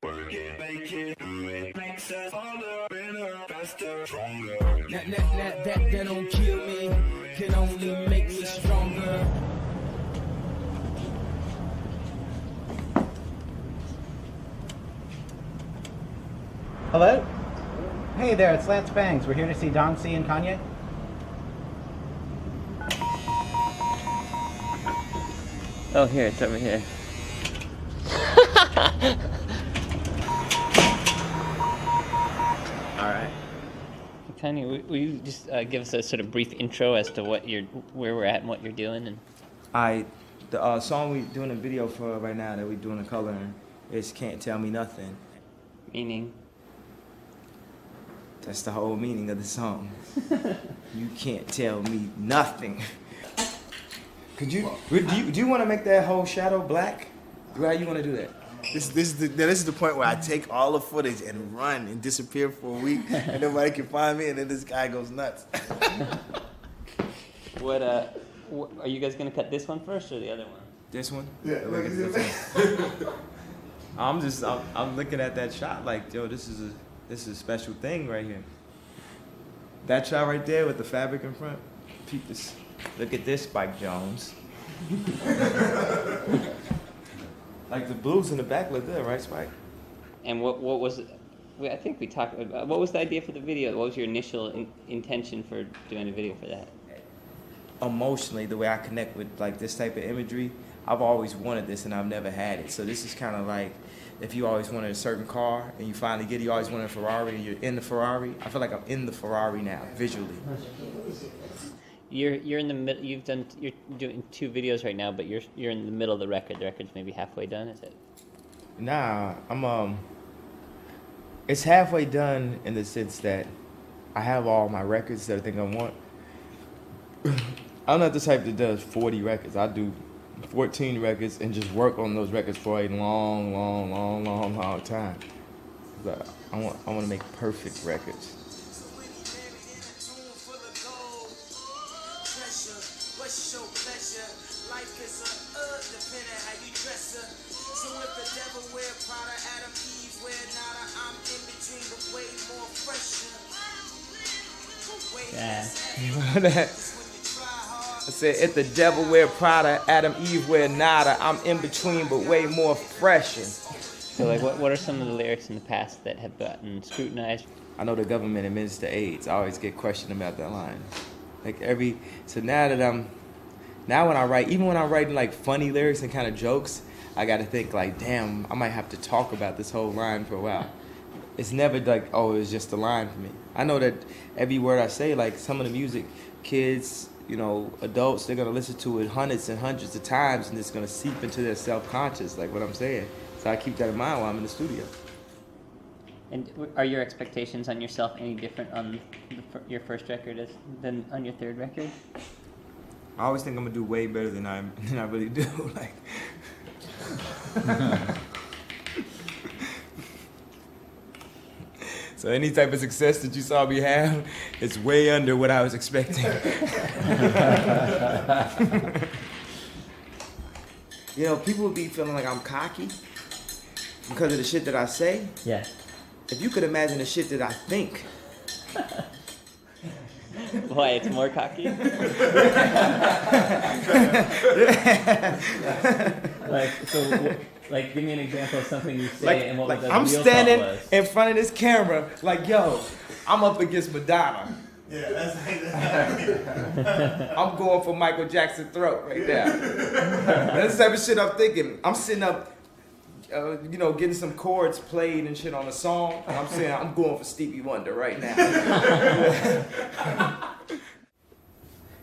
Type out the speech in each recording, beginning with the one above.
Work it, make it, do it, makes us harder, better, faster, stronger. That don't kill me, can only make me stronger. Hello? Hey there, it's Lance Bangs. We're here to see Jonze and Kanye. Oh, here, it's over here. Alright. Kanye, will you just give us a sort of brief intro as to where we're at and what you're doing? And The song we doing a video for right now that we doing the coloring is Can't Tell Me Nothing. meaning? That's the whole meaning of the song. You can't tell me nothing. Do you want to make that whole shadow black? How you want to do that? This is the point where I take all the footage and run and disappear for a week, and nobody can find me, and then this guy goes nuts. What are you guys gonna cut this one first or the other one? This one? Yeah, look at this. I'm looking at that shot like, yo, this is a special thing right here. That shot right there with the fabric in front. Peep this. Look at this, Spike Jones. Like the blues in the back look good, right, Spike? And what was it? I think we talked about what was the idea for the video? What was your initial intention for doing a video for that? Emotionally, the way I connect with like this type of imagery, I've always wanted this and I've never had it. So this is kind of like if you always wanted a certain car and you finally get it, you always wanted a Ferrari and you're in the Ferrari. I feel like I'm in the Ferrari now, visually. You're in the middle. You're doing 2 videos right now, but you're in the middle of the record. The record's maybe halfway done. Is it? Nah, it's halfway done in the sense that I have all my records that I think I want. I'm not the type that does 40 records. I do 14 records and just work on those records for a long time. But I want to make perfect records. Yeah. I said, if the devil wear Prada, Adam, Eve wear nada. I'm in between, but way more fresher. So, like, what are some of the lyrics in the past that have gotten scrutinized? I know the government administers AIDS. I always get questioned about that line. So now when I write, even when I'm writing like funny lyrics and kind of jokes, I got to think like, damn, I might have to talk about this whole line for a while. It's never like, oh, it's just a line for me. I know that every word I say, like some of the music, kids, adults, they're going to listen to it hundreds and hundreds of times and it's going to seep into their self-conscious, like what I'm saying. So I keep that in mind while I'm in the studio. And are your expectations on yourself any different on your first record than on your third record? I always think I'm going to do way better than I really do. Like, so any type of success that you saw me have, it's way under what I was expecting. People would be feeling like I'm cocky because of the shit that I say. Yeah. If you could imagine the shit that I think. Why, it's more cocky? Like, give me an example of something you say and what the I'm real standing thought was. in front of this camera, like, yo, I'm up against Madonna. Yeah, that's I'm going for Michael Jackson's throat right now. That's the type of shit I'm thinking. I'm sitting up, getting some chords played and shit on a song. And I'm saying I'm going for Stevie Wonder right now.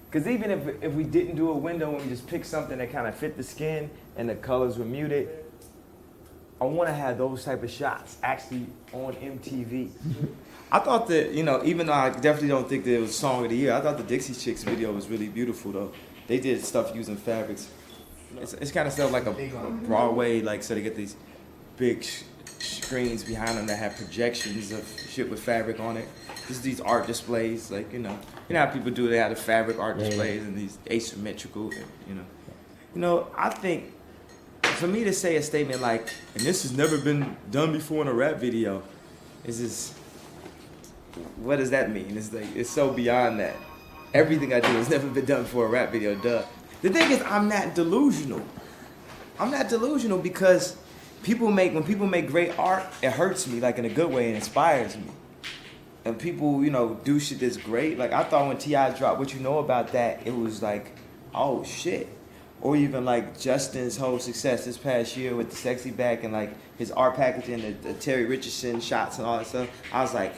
Because even if we didn't do a window and we just picked something that kind of fit the skin and the colors were muted, I want to have those type of shots actually on MTV. I thought that, even though I definitely don't think that it was Song of the Year, I thought the Dixie Chicks video was really beautiful, though. They did stuff using fabrics. It's kind of stuff like a Broadway, so they get these big screens behind them that have projections of shit with fabric on it. Just these art displays, you know how people do, they have the fabric art displays and these asymmetrical, I think for me to say a statement like, and this has never been done before in a rap video, is just, what does that mean? It's like, it's so beyond that. Everything I do has never been done for a rap video, duh. The thing is, I'm not delusional. I'm not delusional because when people make great art, it hurts me, like in a good way, it inspires me. And people, you know, do shit that's great. Like I thought when T.I. dropped What You Know About That, it was like, oh shit. Or even like Justin's whole success this past year with the Sexy Back and like his art packaging, the Terry Richardson shots and all that stuff. I was like,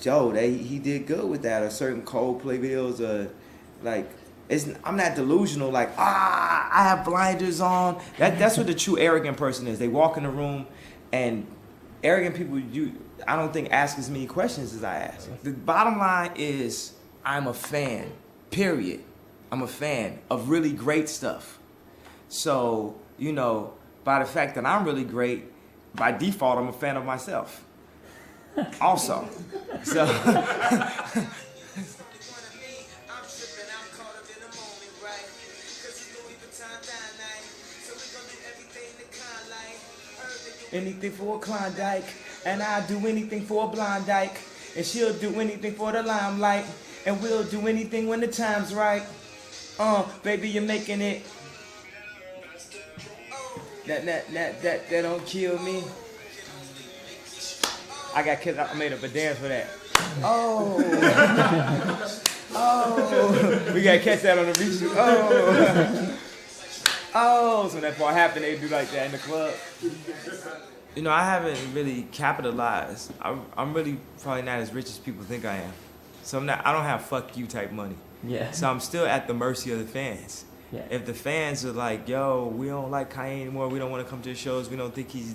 Joe, he did good with that. Or certain Coldplay videos, like, I'm not delusional, like, I have blinders on. That's what the true arrogant person is. They walk in the room and arrogant people, I don't think ask as many questions as I ask. The bottom line is I'm a fan, period. I'm a fan of really great stuff. So, you know, by the fact that I'm really great, by default, I'm a fan of myself. Also. So. Anything for a Klondike, and I'll do anything for a blind dyke, and she'll do anything for the limelight, and we'll do anything when the time's right. Baby, you're making it. That don't kill me. I got kids. I made up a dance for that. Oh, we gotta catch that on the reshoot. Oh, so when that part happened, they do like that in the club. You know, I haven't really capitalized. I'm really probably not as rich as people think I am. So I don't have fuck you type money. Yeah. So I'm still at the mercy of the fans. Yeah. If the fans are like, yo, we don't like Kanye anymore, we don't want to come to the shows, we don't think he's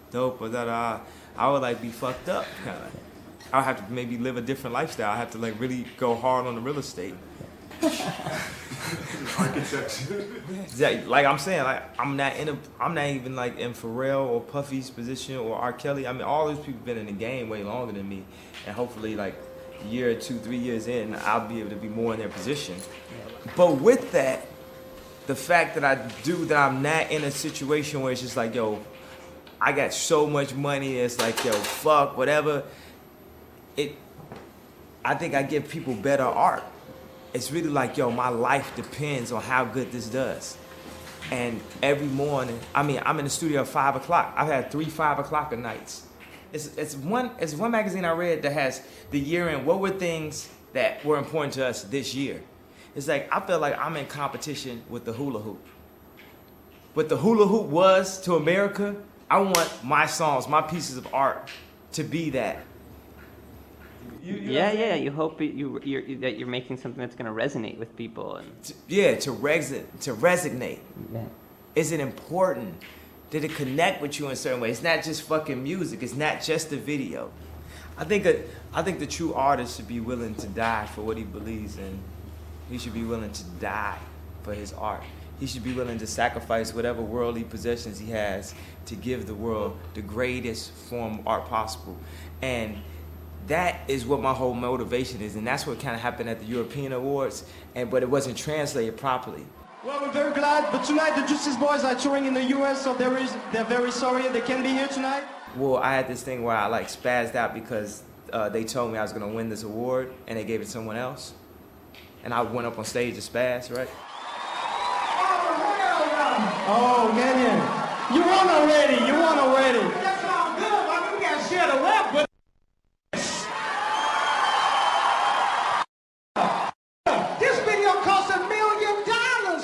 dope or da-da, I would like be fucked up kind of. I would have to maybe live a different lifestyle. I have to like really go hard on the real estate. Architecture. Exactly. Like I'm saying, like I'm not even like in Pharrell or Puffy's position or R. Kelly. I mean, all those people been in the game way longer than me, and hopefully, like a year, 2, 3 years in, I'll be able to be more in their position. But with that, the fact that I'm not in a situation where it's just like, yo, I got so much money, it's like, yo, fuck, whatever. I think I give people better art. It's really like, yo, my life depends on how good this does. And every morning, I mean, I'm in the studio at 5 o'clock. I've had 3 5 o'clock nights. It's one magazine I read that has the year in what were things that were important to us this year. It's like, I feel like I'm in competition with the hula hoop. What the hula hoop was to America, I want my songs, my pieces of art to be that. Yeah. You hope that you're making something that's going to resonate with people, and to resonate. Yeah. Is it important? Did it connect with you in a certain way? It's not just fucking music. It's not just the video. I think the true artist should be willing to die for what he believes in. He should be willing to die for his art. He should be willing to sacrifice whatever worldly possessions he has to give the world the greatest form of art possible. And that is what my whole motivation is, and that's what kind of happened at the European Awards, but it wasn't translated properly. Well, we're very glad, but tonight the Justice Boys are touring in the US, so they're very sorry they can't be here tonight. Well, I had this thing where I like spazzed out because they told me I was gonna win this award, and they gave it to someone else, and I went up on stage to spaz, right? Oh, man, you won already. That's all good. I mean, we gotta share the wealth, but this video cost $1 million,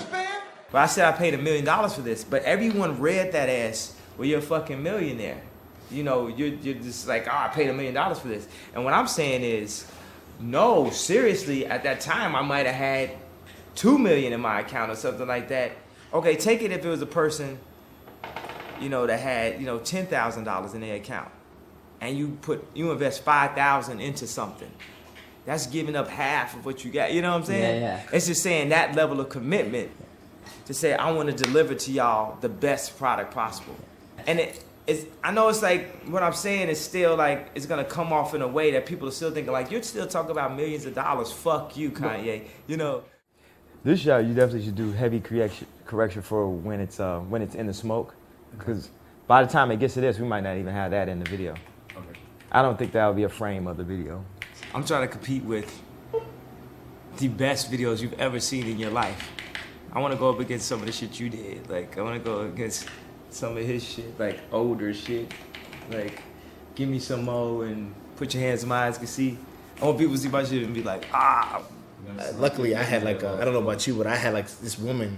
fam. But I said I paid $1 million for this, but everyone read that as, well, you're a fucking millionaire. You know, you're just like, oh, I paid $1 million for this. And what I'm saying is, no, seriously, at that time I might have had $2 million in my account or something like that. Okay, take it if it was a person, you know, that had, you know, $10,000 in their account, and you invest $5,000 into something. That's giving up half of what you got. You know what I'm saying? Yeah. It's just saying that level of commitment to say, I want to deliver to y'all the best product possible. And I know it's like, what I'm saying is still like, it's going to come off in a way that people are still thinking like, you're still talking about millions of dollars. Fuck you, Kanye. You know? This shot, you definitely should do heavy correction for when it's in the smoke, because by the time it gets to this, we might not even have that in the video. Okay. I don't think that'll be a frame of the video. I'm trying to compete with the best videos you've ever seen in your life. I want to go up against some of the shit you did. Like, I want to go against some of his shit, like older shit. Like, give me some more and put your hands in my eyes can see. I want people to see my shit and be like, ah. Luckily, I had like I don't know about you, but I had like this woman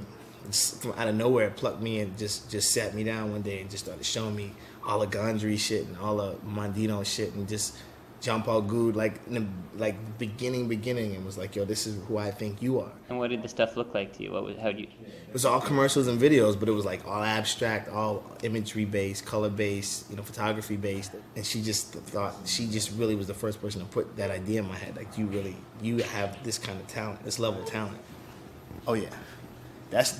just from out of nowhere plucked me and just sat me down one day and just started showing me all the Gondry shit and all the Mondino shit and just Jean Paul Goude like in the beginning and was like, yo, this is who I think you are. And what did the stuff look like to you? How do you? It was all commercials and videos, but it was like all abstract, all imagery based, color based, photography based. And she just thought, she just really was the first person to put that idea in my head. Like, you have this kind of talent, this level of talent. Oh yeah, that's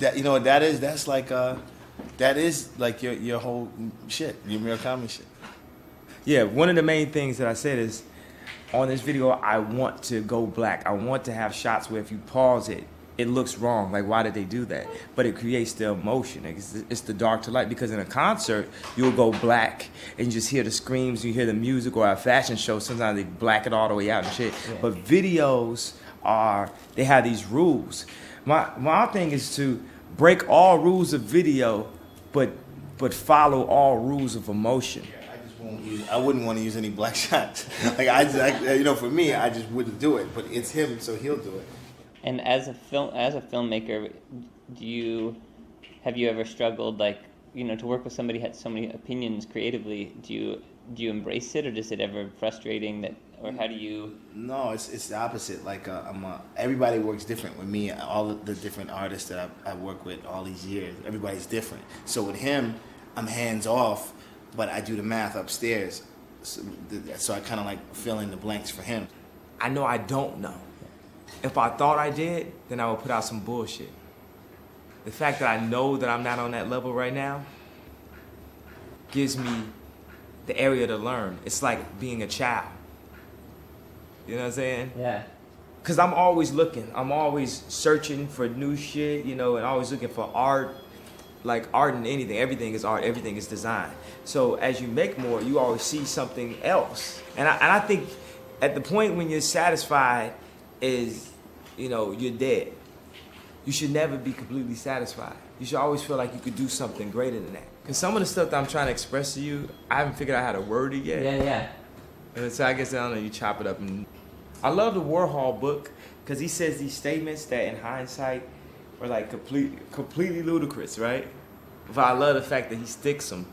like your whole shit, your Murakami shit. Yeah, one of the main things that I said is, on this video, I want to go black. I want to have shots where if you pause it, it looks wrong. Like, why did they do that? But it creates the emotion. It's the dark to light. Because in a concert, you'll go black and you just hear the screams, you hear the music, or at a fashion show, sometimes they black it all the way out and shit. Yeah. But videos they have these rules. My thing is to break all rules of video, but follow all rules of emotion. I wouldn't want to use any black shots. For me, I just wouldn't do it. But it's him, so he'll do it. And as a filmmaker, have you ever struggled to work with somebody who had so many opinions creatively? Do you embrace it, or is it ever frustrating or how do you? No, it's the opposite. Everybody works different with me. All of the different artists that I work with all these years, everybody's different. So with him, I'm hands off. But I do the math upstairs, so I kind of fill in the blanks for him. I know I don't know. If I thought I did, then I would put out some bullshit. The fact that I know that I'm not on that level right now gives me the area to learn. It's like being a child. You know what I'm saying? Yeah. Because I'm always looking. I'm always searching for new shit, and always looking for art. Like art and anything, everything is art, everything is design. So as you make more, you always see something else. And I think at the point when you're satisfied is, you're dead. You should never be completely satisfied. You should always feel like you could do something greater than that. Because some of the stuff that I'm trying to express to you, I haven't figured out how to word it yet. Yeah. And so I guess, I don't know, you chop it up. And I love the Warhol book because he says these statements that in hindsight were like completely ludicrous, right? But I love the fact that he sticks them.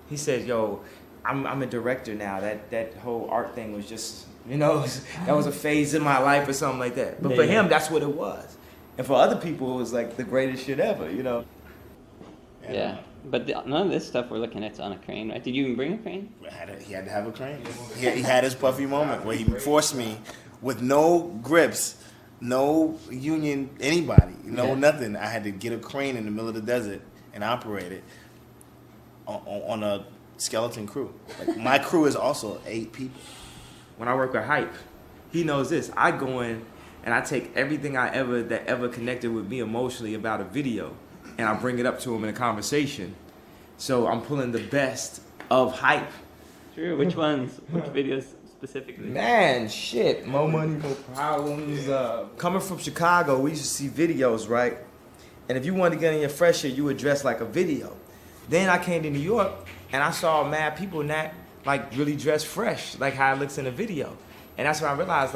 He says, yo, I'm a director now. That whole art thing was just, that was a phase in my life or something like that. But for him, that's what it was. And for other people, it was like the greatest shit ever, Yeah. But none of this stuff we're looking at's on a crane, right? Did you even bring a crane? He had to have a crane. He had his puffy moment where he forced me with no grips, no union, anybody, nothing. I had to get a crane in the middle of the desert and operate it on a skeleton crew. My crew is also 8 people. When I work with Hype, he knows this. I go in and I take everything that ever connected with me emotionally about a video, and I bring it up to him in a conversation. So I'm pulling the best of Hype. True. Which ones? Which videos specifically? Man, shit. More Money, More Problems. Coming from Chicago, we used to see videos, right? And if you wanted to get in your fresh shit, you would dress like a video. Then I came to New York, and I saw mad people not really dress fresh, like how it looks in a video. And that's when I realized,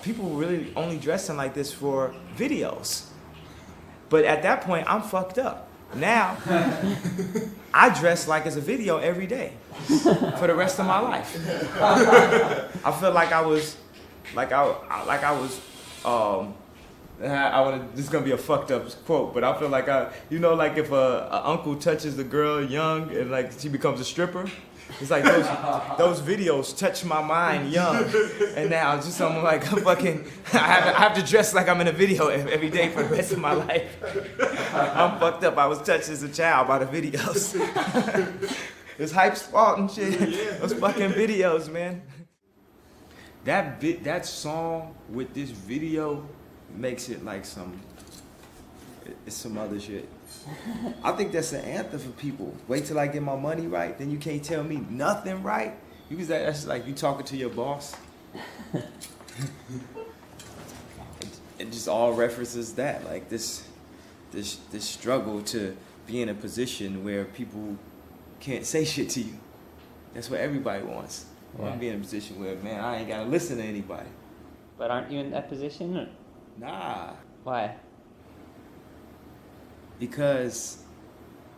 people really only dressing like this for videos. But at that point, I'm fucked up. Now, I dress like it's a video every day for the rest of my life. I feel like this is gonna be a fucked up quote, but I feel like if a uncle touches the girl young and she becomes a stripper, it's like those videos touch my mind young, and now just I'm like I have to dress like I'm in a video every day for the rest of my life. I'm fucked up. I was touched as a child by the videos. It's Hype's fault and shit. Those fucking videos, man. That song with this video makes it like it's some other shit. I think that's an anthem for people. Wait till I get my money right, then you can't tell me nothing right. That's like you talking to your boss. It just all references that, like this struggle to be in a position where people can't say shit to you. That's what everybody wants. I want to be in a position where, man, I ain't gotta listen to anybody. But aren't you in that position? Or? Nah. Why? Because,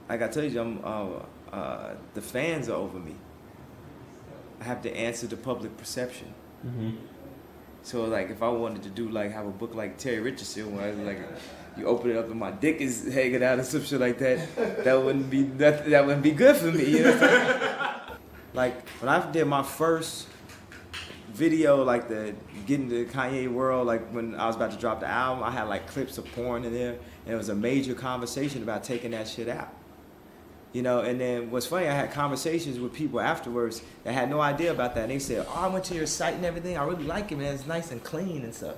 like I told you, the fans are over me. I have to answer the public perception. Mm-hmm. So, like, if I wanted to do, like, have a book like Terry Richardson, where, like, you open it up and my dick is hanging out or some shit like that, that wouldn't be good for me, you know what I'm saying? Like, when I did my first video, like, the getting to Kanye world, like, when I was about to drop the album, I had, like, clips of porn in there, and it was a major conversation about taking that shit out. You know, and then what's funny, I had conversations with people afterwards that had no idea about that. And they said, oh, I went to your site and everything. I really like it, man. It's nice and clean and stuff.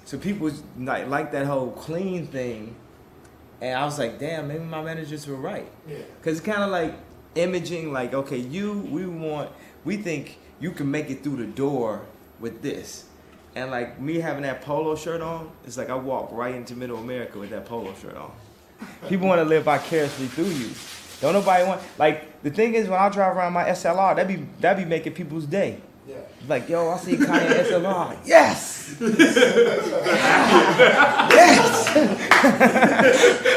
So people like that whole clean thing. And I was like, damn, maybe my managers were right. Because it's kind of like imaging, like, okay, we think you can make it through the door with this. And like me having that polo shirt on, it's like I walk right into middle America with that polo shirt on. People want to live vicariously through you. Don't nobody want, like, the thing is when I drive around my SLR, that be making people's day. Yeah. Like, yo, I see Kanye SLR. Yes! Yes!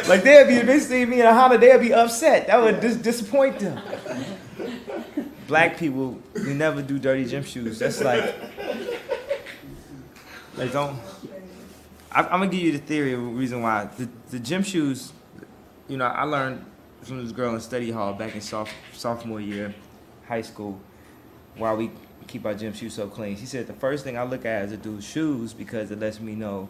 Like, if they see me in a Honda, they'll be upset. That would disappoint them. Black people, we never do dirty gym shoes. That's like don't. I'm gonna give you the theory of the reason why. The gym shoes, you know, I learned from this girl in study hall back in sophomore year, high school, why we keep our gym shoes so clean. She said the first thing I look at is a dude's shoes because it lets me know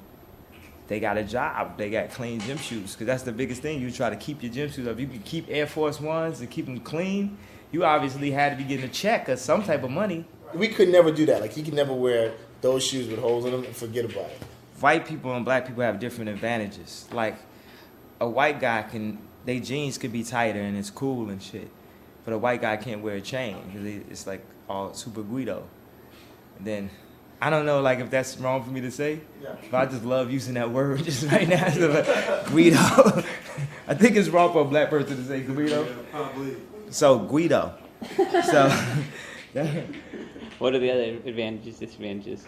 they got a job, they got clean gym shoes. Because that's the biggest thing, you try to keep your gym shoes up. You can keep Air Force Ones and keep them clean. You obviously had to be getting a check or some type of money. We could never do that. Like, he could never wear those shoes with holes in them and forget about it. White people and black people have different advantages. Like, a white guy their jeans could be tighter and it's cool and shit. But a white guy can't wear a chain because it's like all super Guido. And then, I don't know, like, if that's wrong for me to say, but I just love using that word just right now. So, like, Guido. I think it's wrong for a black person to say Guido. Yeah, probably. So, Guido. So, what are the other advantages, disadvantages?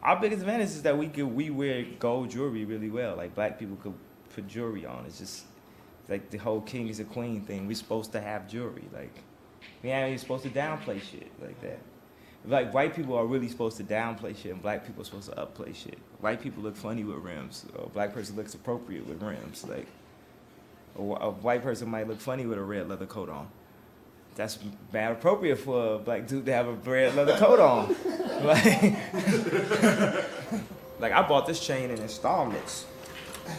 Our biggest advantage is that we wear gold jewelry really well. Like, black people could put jewelry on. It's just like the whole king is a queen thing. We're supposed to have jewelry. Like, we ain't even supposed to downplay shit like that. Like, white people are really supposed to downplay shit, and black people are supposed to upplay shit. White people look funny with rims, or a black person looks appropriate with rims. Like, a white person might look funny with a red leather coat on. That's bad appropriate for a black dude to have a red leather coat on. Like I bought this chain in installments.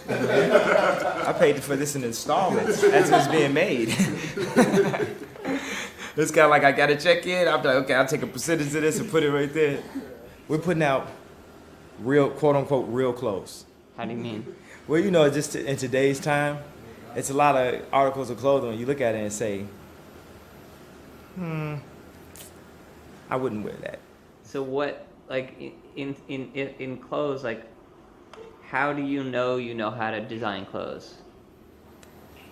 I paid for this in installments as it was being made. It's kind of like I got to check in. I'm like, okay, I'll take a percentage of this and put it right there. We're putting out real, quote unquote, real clothes. How do you mean? Well, you know, just in today's time, it's a lot of articles of clothing when you look at it and say, I wouldn't wear that. So what, like, in clothes, like, how do you know how to design clothes?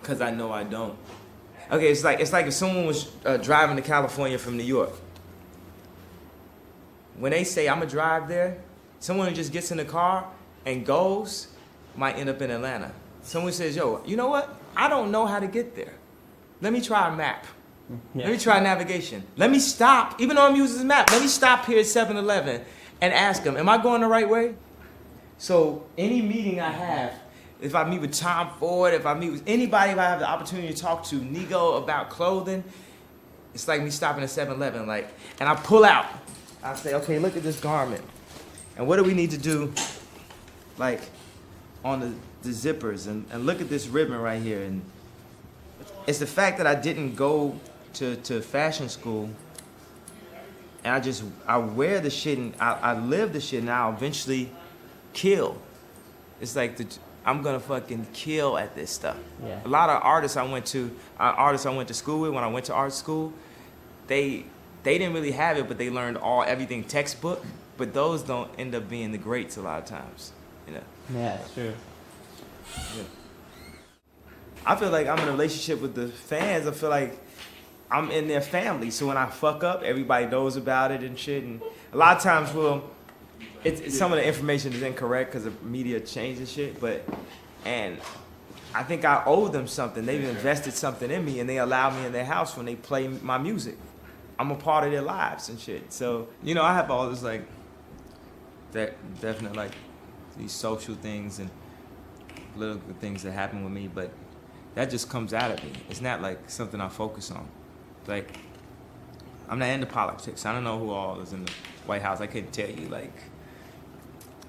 Because I know I don't. Okay, it's like if someone was driving to California from New York. When they say, I'm going to drive there, someone who just gets in the car and goes might end up in Atlanta. Someone says, yo, you know what? I don't know how to get there. Let me try a map. Yeah. Let me try navigation. Let me stop, even though I'm using this map, let me stop here at 7-Eleven and ask them, am I going the right way? So any meeting I have, if I meet with Tom Ford, if I meet with anybody, if I have the opportunity to talk to Nigo about clothing, it's like me stopping at 7-Eleven, like, and I pull out. I say, okay, look at this garment. And what do we need to do, like, on the zippers? And look at this ribbon right here. And it's the fact that I didn't go to fashion school and I wear the shit and I live the shit and I'll eventually kill. It's like I'm gonna fucking kill at this stuff. Yeah. A lot of artists I went to school with, when I went to art school, they didn't really have it, but they learned everything textbook. But those don't end up being the greats a lot of times, you know. Yeah, it's true. Yeah. I feel like I'm in a relationship with the fans. I feel like I'm in their family. So when I fuck up, everybody knows about it and shit. And a lot of times, some of the information is incorrect because the media changes shit. And I think I owe them something. They've invested something in me, and they allow me in their house when they play my music. I'm a part of their lives and shit. So, you know, I have all this like, definite like these social things and political things that happen with me, but that just comes out of me. It's not like something I focus on. Like, I'm not into politics. I don't know who all is in the White House. I couldn't tell you like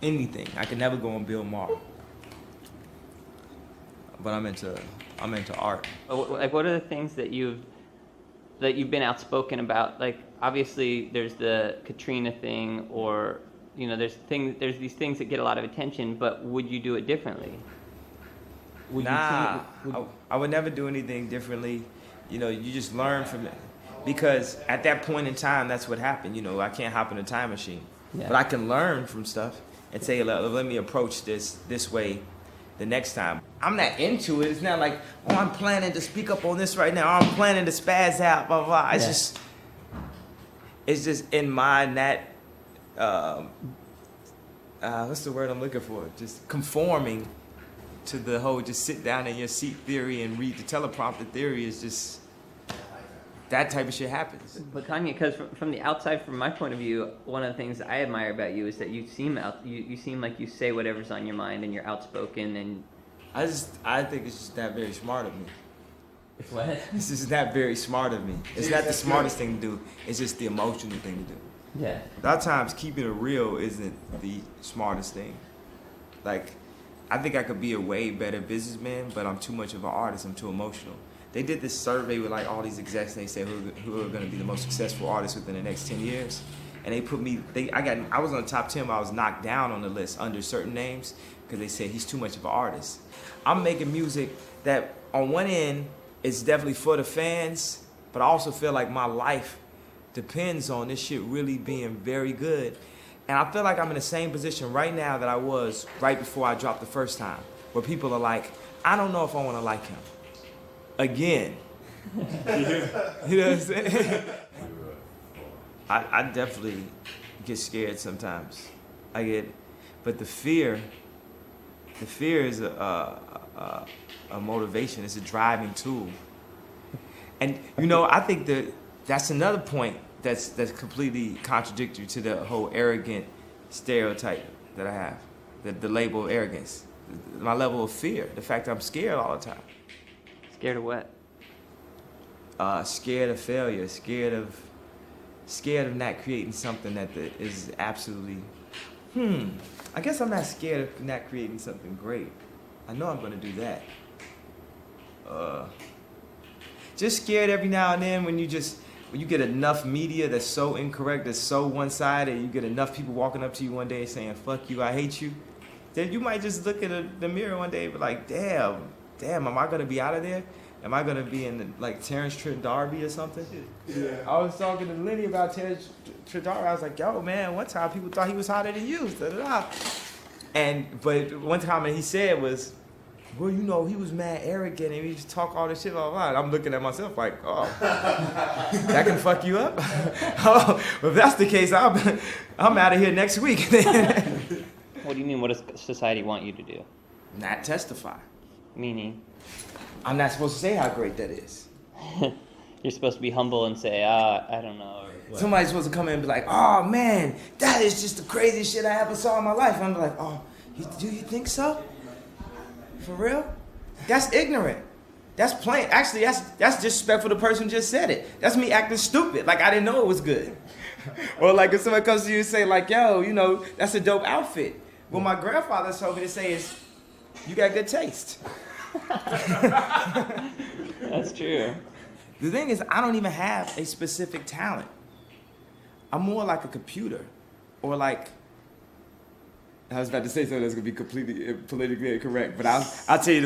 anything. I could never go on Bill Maher. But I'm into art. Like, what are the things that you've been outspoken about? Like, obviously, there's the Katrina thing, or you know, there's these things that get a lot of attention. But would you do it differently? I would never do anything differently. You know, you just learn from it. Because at that point in time, that's what happened. You know, I can't hop in a time machine. Yeah. But I can learn from stuff and say, let me approach this way the next time. I'm not into it. It's not like, oh, I'm planning to speak up on this right now. Or I'm planning to spaz out, blah, blah, blah. It's just in my what's the word I'm looking for? Just conforming to the whole just sit down in your seat theory and read the teleprompter theory is just, that type of shit happens. But Kanye, because from the outside, from my point of view, one of the things I admire about you is that you seem like you say whatever's on your mind and you're outspoken and. I think it's just not very smart of me. What? It's just not very smart of me. It's not the smartest thing to do. It's just the emotional thing to do. Yeah. A lot of times, keeping it real isn't the smartest thing. Like, I think I could be a way better businessman, but I'm too much of an artist. I'm too emotional. They did this survey with like all these execs, and they said who are going to be the most successful artists within the next 10 years. And they put me, I was on the top 10, but I was knocked down on the list under certain names because they said he's too much of an artist. I'm making music that on one end is definitely for the fans, but I also feel like my life depends on this shit really being very good. And I feel like I'm in the same position right now that I was right before I dropped the first time, where people are like, I don't know if I want to like him. Again. You know what I'm saying? I definitely get scared sometimes. But the fear is a motivation. It's a driving tool. And you know, I think that's another point that's completely contradictory to the whole arrogant stereotype that I have. The label of arrogance. My level of fear. The fact that I'm scared all the time. Scared of what? Scared of failure. Scared of not creating something that is absolutely. I guess I'm not scared of not creating something great. I know I'm gonna do that. Just scared every now and then when you get enough media that's so incorrect, that's so one-sided, you get enough people walking up to you one day saying, fuck you, I hate you, then you might just look at the mirror one day and be like, damn, am I gonna be out of there? Am I gonna be in like Terrence Trent D'Arby or something? Yeah. I was talking to Lenny about Terrence Trent D'Arby. I was like, yo, man, one time people thought he was hotter than you. Da-da-da. But one time he said was, well, you know, he was mad arrogant and he just talk all this shit, blah, blah, blah. I'm looking at myself like, oh, that can fuck you up? Oh, well, if that's the case, I'm out of here next week. What do you mean? What does society want you to do? Not testify. Meaning? I'm not supposed to say how great that is. You're supposed to be humble and say, I don't know. Somebody's supposed to come in and be like, oh, man, that is just the craziest shit I ever saw in my life. And I'm like, oh, do you think so? For real? That's ignorant. That's plain. Actually, that's disrespectful to the person who just said it. That's me acting stupid, like I didn't know it was good. Or like if somebody comes to you and say like, yo, you know, that's a dope outfit. What my grandfather told me to say is, you got good taste. That's true. The thing is, I don't even have a specific talent. I'm more like a computer, or like. I was about to say something that's gonna be completely politically incorrect, but I'll tell you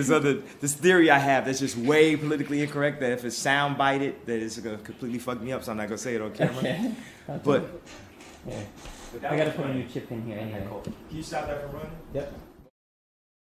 this theory I have that's just way politically incorrect. That if it's sound bited, that it's gonna completely fuck me up. So I'm not gonna say it on camera. Okay. But Yeah. I gotta put a new chip in here anyway. can you stop that from running? Yep.